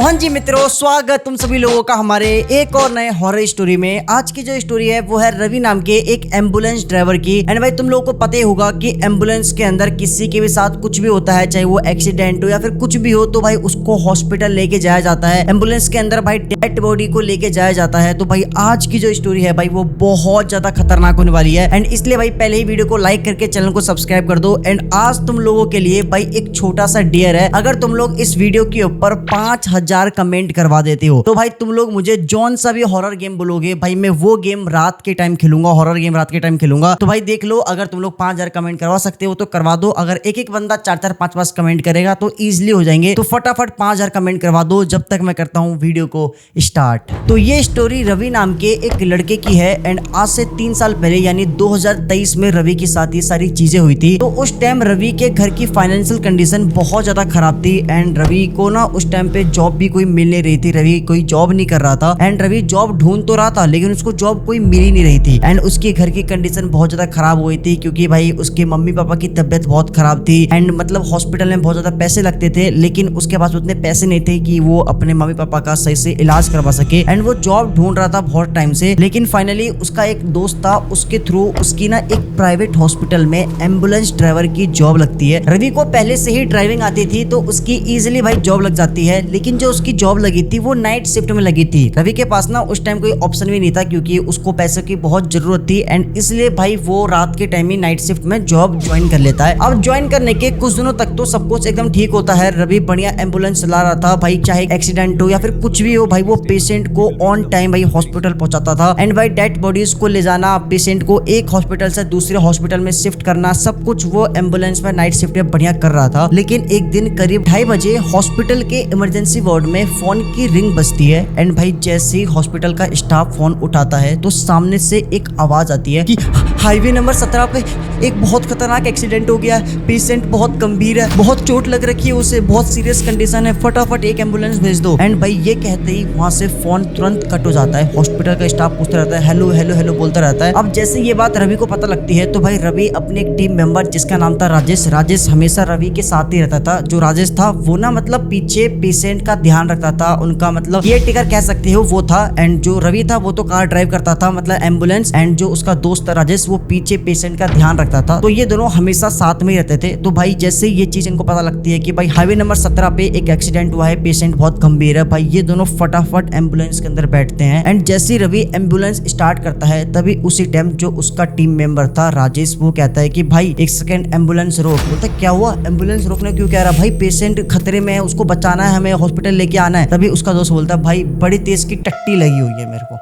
हाँ जी मित्रों, स्वागत तुम सभी लोगों का हमारे एक और नए हॉरर स्टोरी में। आज की जो स्टोरी है वो है रवि नाम के एक एम्बुलेंस ड्राइवर की। एंड भाई तुम लोगों को पता ही होगा कि एम्बुलेंस के अंदर किसी के भी साथ कुछ भी होता है, चाहे वो एक्सीडेंट हो या फिर कुछ भी हो, तो भाई उसको हॉस्पिटल लेके जाया जाता है। एम्बुलेंस के अंदर भाई डेड बॉडी को लेके जाया जाता है। तो भाई आज की जो स्टोरी है भाई वो बहुत ज्यादा खतरनाक होने वाली है। एंड इसलिए भाई पहले ही वीडियो को लाइक करके चैनल को सब्सक्राइब कर दो। एंड आज तुम लोगों के लिए भाई एक छोटा सा डेयर है, अगर तुम लोग इस वीडियो के ऊपर 5000 कमेंट करवा देते हो तो भाई तुम लोग मुझे जौन सा भी हॉरर गेम बोलोगे भाई मैं वो गेम रात के टाइम खेलूंगा, हॉरर गेम रात के टाइम खेलूंगा। तो भाई देख लो, अगर तुम लोग 5000 कमेंट करवा सकते हो तो करवा दो। अगर एक एक बंदा 4-4 5-5 कमेंट करेगा तो इजीली हो जाएंगे। तो फटाफट 5000 कमेंट करवा दो जब तक मैं करता हूँ वीडियो को स्टार्ट। तो ये स्टोरी रवि नाम के एक लड़के की है। एंड आज से 3 साल पहले यानी 2023 में रवि के साथ ये सारी चीजें हुई थी। तो उस टाइम रवि के घर की फाइनेंशियल कंडीशन बहुत ज्यादा खराब थी। एंड रवि को ना उस टाइम पे जॉब भी कोई मिल नहीं रही थी, रवि कोई जॉब नहीं कर रहा था। एंड रवि जॉब ढूंढ तो रहा था लेकिन उसको जॉब कोई मिल ही नहीं रही थी। एंड उसके घर की कंडीशन बहुत ज्यादा खराब हुई थी क्योंकि भाई उसके मम्मी पापा की तबियत बहुत खराब थी। एंड मतलब हॉस्पिटल में बहुत ज्यादा पैसे लगते थे लेकिन उसके पास उतने पैसे नहीं थे कि वो अपने मम्मी पापा का सही से इलाज करवा सके। एंड वो जॉब ढूंढ रहा था बहुत टाइम से, लेकिन फाइनली उसका एक दोस्त था, उसके थ्रू उसकी ना एक प्राइवेट हॉस्पिटल में एम्बुलेंस ड्राइवर की जॉब लगती है। रवि को पहले से ही ड्राइविंग आती थी तो उसकी इजीली भाई जॉब लग जाती है। लेकिन जो उसकी जॉब लगी थी वो नाइट शिफ्ट में लगी थी। रवि के पास ना उस टाइम कोई ऑप्शन भी नहीं था क्योंकि उसको पैसे की बहुत जरूरत थी। एंड इसलिए भाई वो रात के टाइम ही नाइट शिफ्ट में जॉब ज्वाइन कर लेता है। अब ज्वाइन करने के कुछ दिनों तक तो सब कुछ एकदम ठीक होता है। रवि बढ़िया एम्बुलेंस चला रहा था भाई, चाहे एक्सीडेंट हो या फिर कुछ भी हो भाई वो पेशेंट को ऑन टाइम भाई हॉस्पिटल पहुंचाता था। एंड भाई डेड बॉडीज को ले जाना, पेशेंट को एक हॉस्पिटल से दूसरे हॉस्पिटल में शिफ्ट करना, सब कुछ वो एम्बुलेंस में नाइट शिफ्ट में बढ़िया कर रहा था। लेकिन एक दिन करीब 2:30 बजे हॉस्पिटल के इमरजेंसी वार्ड में फोन की रिंग बजती है। एंड भाई जैसे ही हॉस्पिटल का स्टाफ फोन उठाता है तो सामने से एक आवाज आती है कि हाईवे नंबर 17 पे एक बहुत खतरनाक एक्सीडेंट हो गया है, पेशेंट बहुत गंभीर है, बहुत चोट लग रखी है, उसे बहुत सीरियस कंडीशन है, फटाफट एक एम्बुलेंस भेज दो। एंड भाई ये कहते ही वहां से फोन तुरंत कट हो जाता है। हॉस्पिटल का स्टाफ पूछता रहता है हेलो हेलो हेलो बोलता रहता है। अब जैसे ये बात रवि को पता लगती है तो भाई रवि अपने एक टीम मेंबर जिसका नाम था राजेश हमेशा रवि के साथ ही रहता था। जो राजेश था वो ना मतलब पीछे पेशेंट का ध्यान रखता था, उनका मतलब केयर टेकर कह सकते हो वो था। एंड जो रवि था वो तो कार ड्राइव करता था मतलब एम्बुलेंस। एंड जो उसका दोस्त था राजेश वो पीछे पेशेंट का ध्यान रखता था। तो ये दोनों हमेशा साथ में ही रहते थे। तो भाई जैसे ये चीज इनको पता लगती है कि भाई हाईवे नंबर 17 पे एक एक्सीडेंट हुआ है, पेशेंट बहुत गंभीर है, भाई ये दोनों फटाफट एम्बुलेंस के अंदर बैठते हैं। एंड जैसे रवि एम्बुलेंस स्टार्ट करता है तभी उसी टाइम जो उसका टीम मेंबर था राजेश वो कहता है कि भाई एक सेकंड एम्बुलेंस रोक। बोलता क्या हुआ, एम्बुलेंस रोकने क्यों कह रहा, भाई पेशेंट खतरे में है, उसको बचाना है, हमें हॉस्पिटल लेके आना है। तभी उसका दोस्त बोलता है भाई बड़ी तेज की टट्टी लगी हुई है मेरे को,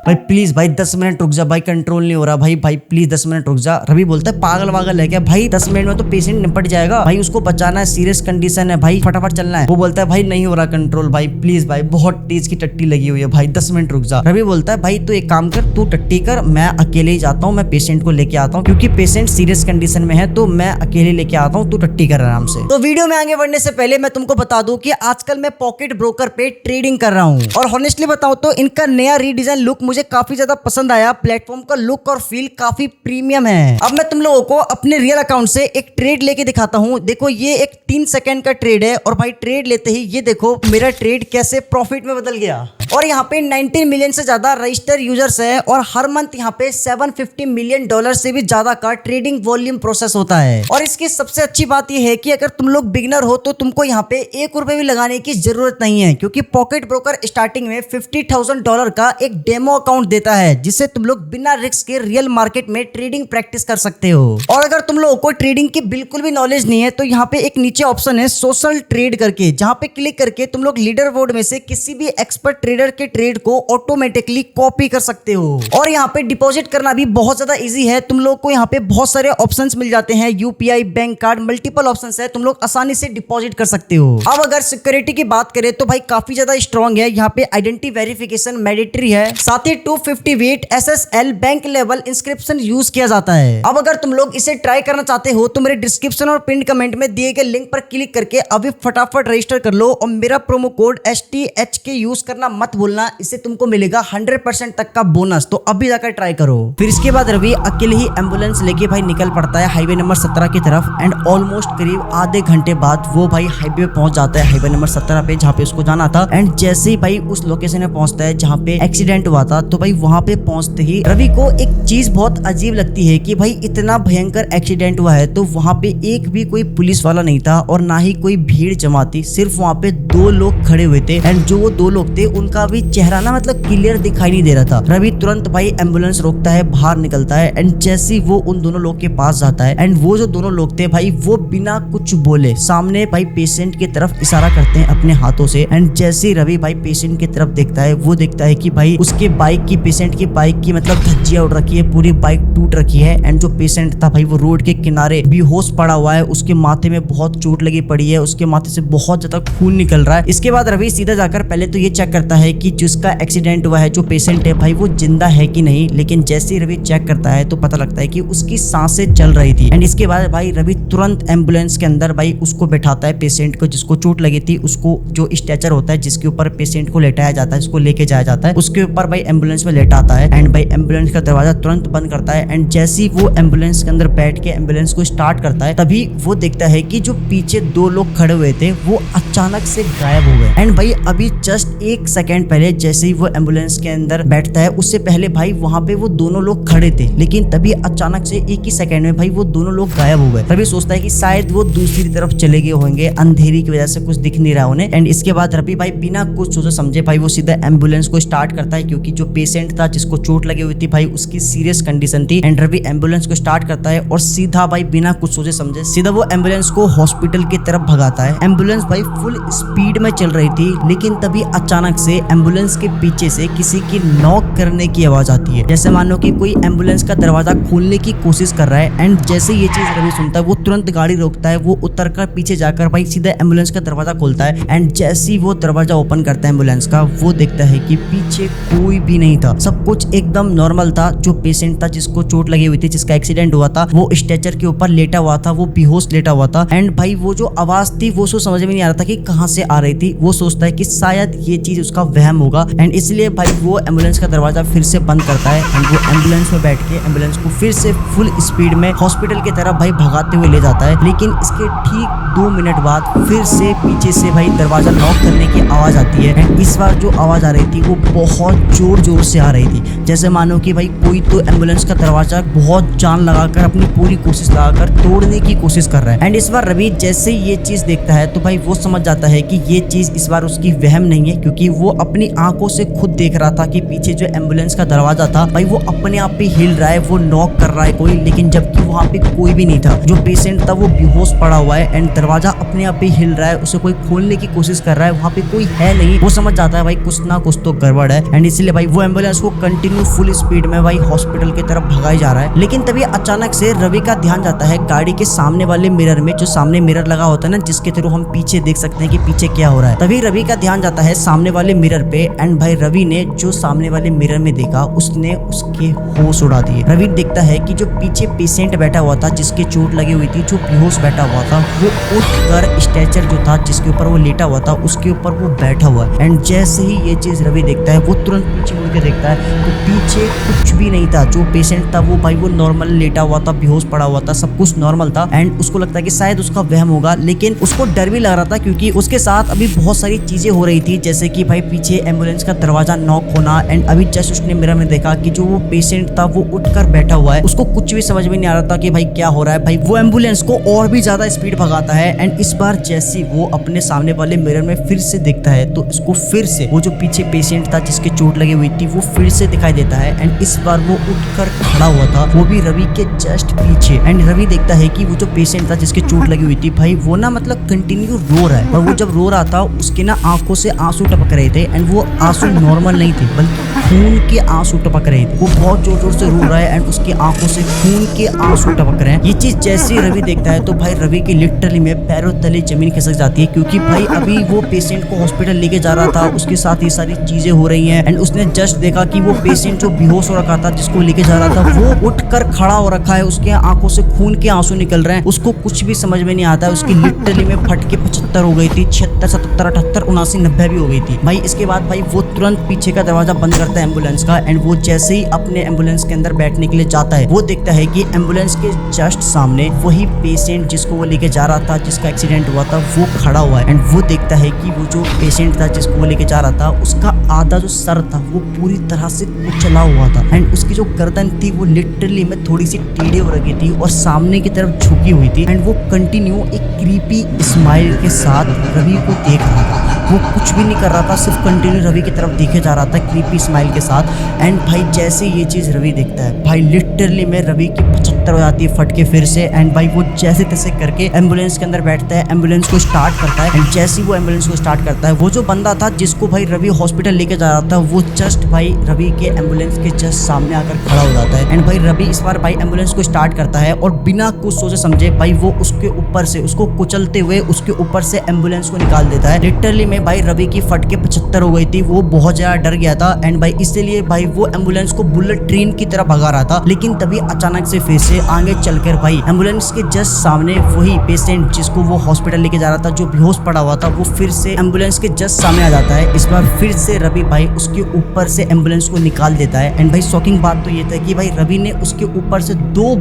भाई प्लीज भाई 10 मिनट रुक जा, भाई कंट्रोल नहीं हो रहा, भाई प्लीज 10 मिनट रुक जा। रवि बोलता है पागल वागल है क्या भाई, 10 मिनट में तो पेशेंट निपट जाएगा, भाई उसको बचाना है, सीरियस कंडीशन है भाई, फटाफट चलना है। वो बोलता है भाई नहीं हो रहा कंट्रोल, भाई प्लीज भाई बहुत तेज की टट्टी लगी हुई है, भाई 10 मिनट रुक जा। रवि बोलता है भाई तू एक काम कर, तू टट्टी कर, मैं अकेले ही जाता हूँ, मैं पेशेंट को लेके आता हूँ क्योंकि पेशेंट सीरियस कंडीशन में है तो मैं अकेले लेके आता हूँ, तू टट्टी कर आराम से। तो वीडियो में आगे बढ़ने से पहले मैं तुमको बता दूं कि आजकल मैं पॉकेट ब्रोकर पे ट्रेडिंग कर रहा हूँ और हॉनेस्टली बताऊं तो इनका नया रीडिजाइन लुक मुझे काफी ज्यादा पसंद आया। प्लेटफॉर्म का लुक और फील काफी प्रीमियम है। अब मैं तुम लोगों को अपने रियल अकाउंट से एक ट्रेड लेके दिखाता हूँ। देखो ये एक 3 सेकंड का ट्रेड है और भाई ट्रेड लेते ही ये देखो मेरा ट्रेड कैसे प्रॉफिट में बदल गया। और यहाँ पे 19 मिलियन से ज्यादा रजिस्टर यूजर्स है और हर मंथ यहाँ पे $750 मिलियन से भी ज्यादा का ट्रेडिंग वॉल्यूम प्रोसेस होता है। और इसकी सबसे अच्छी बात यह है कि अगर तुम लोग बिगिनर हो तो तुमको यहाँ पे ₹1 भी लगाने की जरूरत नहीं है क्योंकि पॉकेट ब्रोकर स्टार्टिंग में $50,000 का एक डेमो अकाउंट देता है जिससे तुम लोग बिना रिस्क के रियल मार्केट में ट्रेडिंग प्रैक्टिस कर सकते हो। और अगर तुम लोगों को ट्रेडिंग की बिल्कुल भी नॉलेज नहीं है तो यहाँ पे एक नीचे ऑप्शन है सोशल ट्रेड करके, जहाँ पे क्लिक करके तुम लोग लीडर बोर्ड में से किसी भी एक्सपर्ट ट्रेडर के ट्रेड को ऑटोमेटिकली कॉपी कर सकते हो। और यहाँ पे डिपॉजिट करना भी बहुत ज्यादा इजी है। तुम लोग को यहाँ पे बहुत सारे ऑप्शंस मिल जाते हैं, UPI, bank card, multiple options है, तुम लोग आसानी से डिपॉजिट कर सकते हो। अब अगर सिक्योरिटी की बात करें तो भाई काफी ज्यादा स्ट्रॉन्ग है। यहाँ पे आइडेंटिटी वेरिफिकेशन मैंडेटरी है, साथ ही 250 bit SSL bank level encryption use किया जाता है। अब अगर तुम लोग इसे ट्राई करना चाहते हो तो मेरे डिस्क्रिप्शन और पिन कमेंट में दिए गए लिंक पर क्लिक करके अभी फटाफट रजिस्टर कर लो और मेरा प्रोमो कोड STHK यूज करना मत मत भूलना, इससे तुमको मिलेगा 100% तक का बोनस, तो अभी जाकर ट्राई करो। फिर इसके बाद रवि अकेले ही एम्बुलेंस लेके भाई निकल पड़ता है हाईवे नंबर 17 की तरफ एंड ऑलमोस्ट करीब आधे घंटे बाद वो भाई हाईवे पहुंच जाता है, हाईवे नंबर 17 पे जहाँ पे उसको जाना था। एंड जैसे ही भाई उस लोकेशन में पहुंचता है जहाँ पे एक्सीडेंट हुआ था, तो भाई वहाँ पे पहुंचते ही रवि को एक चीज बहुत अजीब लगती है कि भाई इतना भयंकर एक्सीडेंट हुआ है तो वहाँ पे एक भी कोई पुलिस वाला नहीं था और ना ही कोई भीड़ जमा थी, सिर्फ वहाँ पे 2 लोग खड़े हुए थे। एंड जो वो 2 लोग थे उनका भी चेहरा ना मतलब क्लियर दिखाई नहीं दे रहा था। रवि तुरंत भाई एम्बुलेंस रोकता है, बाहर निकलता है एंड जैसे ही वो उन दोनों लोग के पास जाता है एंड वो जो दोनों लोग थे भाई वो बिना कुछ बोले सामने भाई पेशेंट की तरफ इशारा करते हैं अपने हाथों से। एंड जैसे ही रवि भाई पेशेंट की तरफ देखता है, वो देखता है कि भाई उसके बाइक की, पेशेंट की बाइक की मतलब धज्जियां उड़ रखी है, पूरी बाइक टूट रखी है। एंड जो पेशेंट था भाई वो रोड के किनारे बेहोश पड़ा हुआ है, उसके माथे में बहुत चोट लगी पड़ी है, उसके माथे से बहुत ज्यादा खून निकल रहा है। इसके बाद रवि सीधा जाकर पहले तो ये चेक करता है कि जिसका एक्सीडेंट हुआ है, जो पेशेंट है भाई वो जिंदा है कि नहीं। लेकिन जैसे ही रवि चेक करता है तो पता लगता है कि उसकी सांसें चल रही थी। एंड इसके बाद भाई रवि तुरंत एम्बुलेंस के अंदर भाई उसको बैठाता है, पेशेंट को जिसको चोट लगी थी, उसको जो स्ट्रेचर होता है जिसके ऊपर पेशेंट को लेटाया जाता है, उसको लेके जाया जाता है, उसके ऊपर भाई एम्बुलेंस में लेटाता है। एंड भाई एम्बुलेंस का दरवाजा तुरंत बंद करता है। एंड जैसे ही वो एम्बुलेंस के अंदर बैठ के एम्बुलेंस को स्टार्ट करता है, तभी वो देखता है कि जो पीछे 2 लोग खड़े हुए थे वो अचानक से गायब हो गए। एंड भाई अभी जस्ट 1 सेकेंड पहले जैसे ही वो एम्बुलेंस के अंदर बैठता है, उससे पहले भाई वहां पे वो दोनों लोग खड़े थे, लेकिन तभी अचानक से 1 ही सेकेंड में भाई वो दोनों लोग गायब हो गए। रवि सोचता है कि शायद वो दूसरी तरफ चले गए होंगे, अंधेरी की वजह से कुछ दिख नहीं रहा उन्हें। एंड इसके बाद रवि भाई बिना कुछ सोचे समझे भाई वो सीधा एम्बुलेंस को स्टार्ट करता है, क्योंकि जो पेशेंट था जिसको चोट लगी हुई थी भाई उसकी सीरियस कंडीशन थी। एंड रवि एम्बुलेंस को स्टार्ट करता है और सीधा भाई बिना कुछ सोचे समझे सीधा वो एम्बुलेंस को हॉस्पिटल की तरफ भगाता है। एम्बुलेंस भाई फुल स्पीड में चल रही थी, लेकिन तभी अचानक से एम्बुलेंस के पीछे से किसी की नॉक करने की आवाज आती है, जैसे मानो कि कोई एम्बुलेंस का दरवाजा खोलने की कोशिश कर रहा है। एंड जैसे ये चीज रवि सुनता है वो तुरंत गाड़ी रोकता है, वो उतर कर पीछे जाकर भाई सीधा एम्बुलेंस का दरवाजा खोलता है। एंड जैसे ही वो दरवाजा ओपन करता है एम्बुलेंस का, वो देखता है कि पीछे कोई भी नहीं था, सब कुछ एकदम नॉर्मल था। जो पेशेंट था जिसको चोट लगी हुई थी, जिसका एक्सीडेंट हुआ था, वो स्ट्रेचर के ऊपर लेटा हुआ था, वो बेहोश लेटा हुआ था। एंड भाई वो जो आवाज थी वो समझ में नहीं आ रहा था कि कहां से आ रही थी। वो सोचता है कि शायद ये चीज उसका वहम होगा एंड इसलिए भाई वो एम्बुलेंस का दरवाजा फिर से बंद करता है। एंड वो एम्बुलेंस में बैठ के एम्बुलेंस को फिर से फुल स्पीड में हॉस्पिटल की तरफ भाई भगाते हुए ले जाता है। लेकिन इसके ठीक 2 मिनट बाद फिर से पीछे से भाई दरवाजा लॉक करने की आवाज आती है। एंड इस बार जो आवाज आ रही थी वो बहुत जोर जोर से आ रही थी, जैसे मानो कि भाई कोई तो एम्बुलेंस का दरवाजा बहुत जान लगाकर अपनी पूरी कोशिश लगाकर तोड़ने की कोशिश कर रहा है। एंड इस बार रवि जैसे ये चीज देखता है तो भाई वो समझ जाता है कि ये चीज इस बार उसकी वहम नहीं है, क्योंकि वो अपनी आंखों से खुद देख रहा था कि पीछे जो एम्बुलेंस का दरवाजा था भाई वो अपने आप पे हिल रहा है, वो नॉक कर रहा है कोई, लेकिन जबकि वहाँ पे कोई भी नहीं था। जो पेशेंट था वो बेहोश पड़ा हुआ है एंड दरवाजा अपने आप पे हिल रहा है, उसे कोई खोलने की कोशिश कर रहा है, वहाँ पे कोई है नहीं। वो समझ जाता है भाई कुछ ना कुछ तो गड़बड़ है। एंड इसलिए भाई वो एम्बुलेंस को कंटिन्यू फुल स्पीड में भाई हॉस्पिटल की तरफ भगाई जा रहा है। लेकिन तभी अचानक से रवि का ध्यान जाता है गाड़ी के सामने वाले मिरर में, जो सामने मिरर लगा होता है ना जिसके थ्रू हम पीछे देख सकते हैं कि पीछे क्या हो रहा है। तभी रवि का ध्यान जाता है सामने वाले मिरर पे। एंड भाई रवि ने जो सामने वाले मिरर में देखा उसने उसके होश उड़ा दिए। रवि देखता है कि जो पीछे पेशेंट बैठा हुआ था जिसके चोट लगी हुई थी, जो बेहोश बैठा हुआ था, वो उठकर स्ट्रेचर जो था जिसके ऊपर वो लेटा हुआ था उसके ऊपर वो बैठा हुआ है। एंड जैसे ही ये चीज रवि देखता है वो तुरंत पीछे मुड़ के देखता है तो पीछे कुछ भी नहीं था। जो पेशेंट था वो भाई वो नॉर्मल लेटा हुआ था, बेहोश पड़ा हुआ था, सब कुछ नॉर्मल था। एंड उसको लगता है कि शायद उसका वहम होगा, लेकिन उसको डर भी लग रहा था क्योंकि उसके साथ अभी बहुत सारी चीजें हो रही थी, जैसे कि भाई पीछे एम्बुलेंस का दरवाजा नॉक होना। एंड अभी जस्ट उसने मिरर में देखा कि जो वो पेशेंट था वो उठकर बैठा हुआ है। उसको कुछ भी समझ में नहीं आ रहा था कि भाई क्या हो रहा है। भाई वो एम्बुलेंस को और भी ज्यादा स्पीड भगाता है। एंड इस बार जैसे वो अपने सामने वाले मिरर में फिर से देखता है तो इसको फिर से वो जो पीछे पेशेंट था जिसके चोट लगी हुई थी वो फिर से दिखाई देता है। एंड इस बार वो उठकर खड़ा हुआ था, वो भी रवि के जस्ट पीछे। एंड रवि देखता है कि वो जो पेशेंट था जिसके चोट लगी हुई थी भाई वो ना मतलब कंटिन्यू रो रहा है। और वो जब रो रहा था उसके ना आंखों से आंसू टपक रहे थे। एंड वो आंसू नॉर्मल नहीं थे बल्कि खून के आंसू टपक रहे थे। वो बहुत जोर जोर से रो रहा है एंड उसकी आंखों से खून के आंसू टपक रहे हैं। ये चीज जैसे ही रवि देखता है तो भाई रवि की लिटरली में पैरों तले जमीन खिसक जाती है, क्योंकि भाई अभी वो पेशेंट को हॉस्पिटल लेके जा रहा था, उसके साथ ये सारी चीजें हो रही हैं। एंड उसने जस्ट देखा कि वो पेशेंट जो बेहोश हो रखा था जिसको लेके जा रहा था वो उठकर खड़ा हो रखा है, उसके आंखों से खून के आंसू निकल रहे हैं। उसको कुछ भी समझ में नहीं आता है। उसकी लिटरली में फट के 75 हो गई थी, 76, 77, 78, 79, 90 भी हो गई थी। भाई इसके इसके बाद भाई वो तुरंत पीछे का दरवाजा बंद करता है एम्बुलेंस का एंड वो जैसे ही अपने एम्बुलेंस के अंदर बैठने के लिए जाता है वो देखता है कि एम्बुलेंस के जस्ट सामने वही पेशेंट जिसको वो लेके जा रहा था, जिसका एक्सीडेंट हुआ था, वो खड़ा हुआ है एंड वो देखता है कि वो जो पेशेंट था जिसको वो लेके जा रहा था उसका आधा जो सर था वो पूरी तरह से कुचला हुआ था एंड उसकी जो गर्दन थी वो लिटरली में थोड़ी सी टेढ़ी हो रखी थी और सामने की तरफ झुकी हुई थी एंड वो कंटिन्यू एक क्रीपी स्माइल के साथ रवि को देख रहा था। वो कुछ भी नहीं कर रहा था, सिर्फ कंटिन्यू रवि की तरफ देखे जा रहा था क्रीपी स्माइल के साथ एंड भाई जैसे ये चीज रवि देखता है भाई लिटरली में रवि की 75 हो जाती है फट के फिर से एंड भाई वो जैसे तैसे करके एम्बुलेंस के अंदर बैठता है, एम्बुलेंस को स्टार्ट करता है एंड जैसे वो एम्बुलेंस को स्टार्ट करता है वो जो बंदा था जिसको भाई रवि हॉस्पिटल लेके जा रहा था वो जस्ट भाई रवि के एम्बुलेंस के जस्ट सामने आकर खड़ा हो जाता है एंड भाई रवि इस बार भाई एम्बुलेंस को स्टार्ट करता है और बिना कुछ सोचे समझे भाई वो उसके ऊपर से उसको कुचलते हुए उसके ऊपर से एम्बुलेंस को निकाल देता है। लिटरली में भाई रवि की फट के 75 हो गई थी, वो बहुत ज्यादा डर गया था एंड भाई इसलिए भाई वो एम्बुलेंस को बुलेट ट्रेन की तरह भगा रहा था। लेकिन तभी अचानक से फिर से आगे चलकर भाई एम्बुलेंस के जस्ट सामने वही पेशेंट जिसको वो हॉस्पिटल लेके जा रहा था, जो बेहोश पड़ा हुआ था, वो फिर से एम्बुलेंस के जस्ट सामने आ जाता है। इस बार फिर से रवि भाई उसके ऊपर से एम्बुलेंस को निकाल देता है एंड भाई शॉकिंग बात तो ये था कि भाई रवि ने उसके ऊपर से दो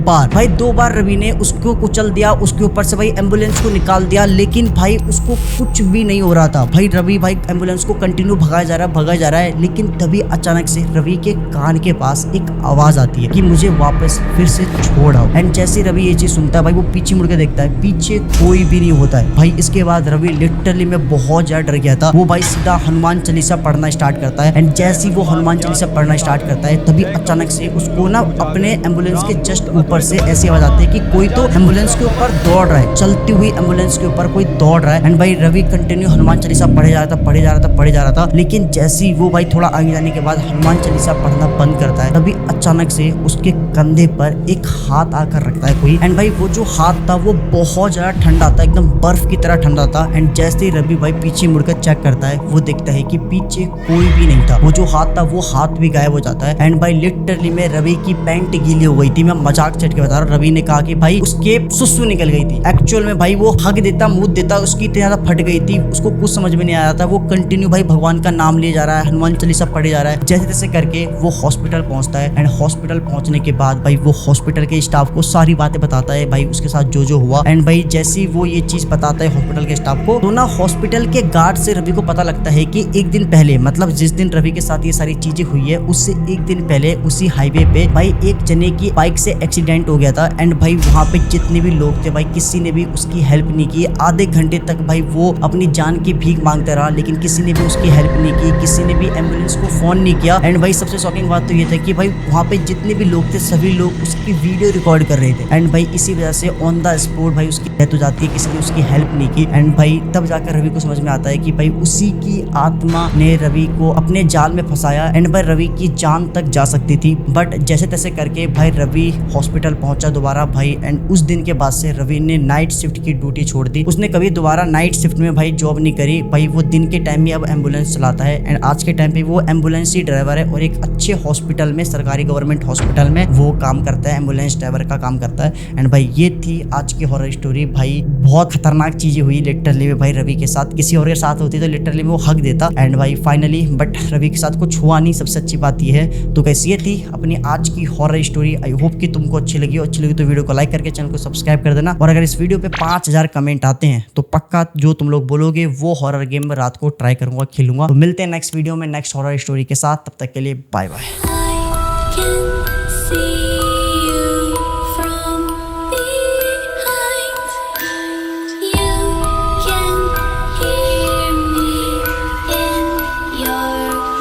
बार रवि ने उसको कुचल दिया, उसके ऊपर से भाई एम्बुलेंस को निकाल दिया, लेकिन भाई उसको कुछ भी नहीं हो रहा था। भाई रवि भाई एम्बुलेंस को कंटिन्यू भगाया जा रहा है लेकिन तभी अचानक से रवि के कान के पास एक आवाज आती है कि मुझे वापस फिर से छोड़ आओ एंड जैसे रवि ये चीज सुनता है भाई वो पीछे मुड़ के देखता है, पीछे कोई भी नहीं होता है। भाई इसके बाद रवि लिटरली में बहुत ज्यादा डर गया था। वो भाई सीधा हनुमान चालीसा पढ़ना स्टार्ट करता है एंड जैसे ही वो हनुमान चालीसा पढ़ना स्टार्ट करता है तभी अचानक से उसको ना अपने एम्बुलेंस के जस्ट ऊपर से ऐसी आवाज आती है कि कोई तो एम्बुलेंस के ऊपर दौड़ रहा है, चलती हुई एम्बुलेंस के ऊपर कोई दौड़ रहा है एंड भाई रवि कंटिन्यू हनुमान चालीसा पढ़े जा रहा था। लेकिन जैसे ही वो भाई थोड़ा आगे जाने के बाद हनुमान चालीसा पढ़ना बंद करता है तभी अचानक से उसके कंधे पर एक हाथ आकर रखता है कोई एंड भाई वो जो हाथ था वो बहुत ज्यादा ठंडा था, एकदम बर्फ की तरह ठंडा था एंड जैसे ही रवि भाई पीछे मुड़कर चेक करता है वो देखता है कि पीछे कोई भी नहीं था। वो जो हाथ था वो हाथ भी गायब हो जाता है एंड भाई लिटरली में रवि की पैंट गीली हो गई थी। मैं मजाक सेट के बता रहा हूँ, रवि ने कहा कि भाई उसके सुसु निकल गई थी। एक्चुअल में भाई वो हक देता, मुंह देता, उसकी इतनी ज्यादा फट गई थी, उसको कुछ समझ में नहीं आ रहा था। वो कंटिन्यू भाई भगवान का नाम लिए जा रहा है, हनुमान चालीसा पढ़े जा रहा है। जैसे तैसे करके वो हॉस्पिटल पहुंचता है एंड हॉस्पिटल पहुंचने के बाद भाई वो हॉस्पिटल के स्टाफ को सारी बातें बताता है भाई उसके साथ जो हुआ एंड भाई जैसे ही वो ये चीज बताता है हॉस्पिटल के स्टाफ को तो ना हॉस्पिटल के गार्ड से रवि को पता लगता है कि एक दिन पहले, मतलब जिस दिन रवि के साथ ये सारी चीजें हुई है उससे एक दिन पहले उसी हाईवे पे भाई एक जने की बाइक से एक्सीडेंट हो गया था एंड भाई वहाँ पे जितने भी लोग थे भाई किसी ने भी उसकी हेल्प नहीं की। आधे घंटे तक भाई वो अपनी जान की भीख मांगता रहा लेकिन किसी ने भी उसकी हेल्प नहीं की, किसी ने भी एम्बुलेंस को फोन नहीं किया एंड भाई सबसे शॉकिंग बात तो ये था कि भाई वहाँ पे जितने भी लोग थे सभी लोग उसकी वीडियो रिकॉर्ड कर रहे थे एंड भाई इसी वजह से ऑन द स्पॉट भाई उसकी डेथ हो जाती है, किसी ने उसकी हेल्प नहीं की एंड भाई तब जाकर रवि को समझ में आता है कि भाई उसी की आत्मा ने रवि को अपने जाल में फंसाया एंड भाई रवि की जान तक जा सकती थी। बट जैसे तैसे करके भाई रवि हॉस्पिटल पहुंचा दोबारा भाई एंड उस दिन के बाद से रवि ने नाइट शिफ्ट की ड्यूटी छोड़ दी। उसने कभी दोबारा नाइट शिफ्ट में भाई जॉब नहीं करी। भाई वो दिन के टाइम में अब एम्बुलेंस चलाता है एंड आज के टाइम पे वो एम्बुलेंस ही ड्राइवर है और एक अच्छे हॉस्पिटल में, सरकारी गवर्नमेंट हॉस्पिटल में वो काम करता है, एम्बुलेंस ड्राइवर का काम करता है। एंड भाई ये थी आज की हॉरर स्टोरी। भाई बहुत खतरनाक चीजें हुई लिटरली में भाई रवि के साथ। किसी और के साथ होती तो लिटरली में वो हक देता एंड भाई फाइनली बट रवि के साथ कुछ हुआ नहीं। सबसे अच्छी बात ये है। तो कैसी ये थी अपनी आज की हॉरर स्टोरी। आई होप कि तुमको अच्छी लगी तो वीडियो को लाइक करके चैनल को सब्सक्राइब कर देना और अगर इस वीडियो पे 5000 कमेंट आते हैं तो पक्का जो तुम लोग बोलोगे वो हॉरर गेम में रात को ट्राई करूंगा, खेलूंगा। तो मिलते हैं नेक्स्ट वीडियो में नेक्स्ट हॉरर स्टोरी के साथ। तब तक के लिए बाय बाय।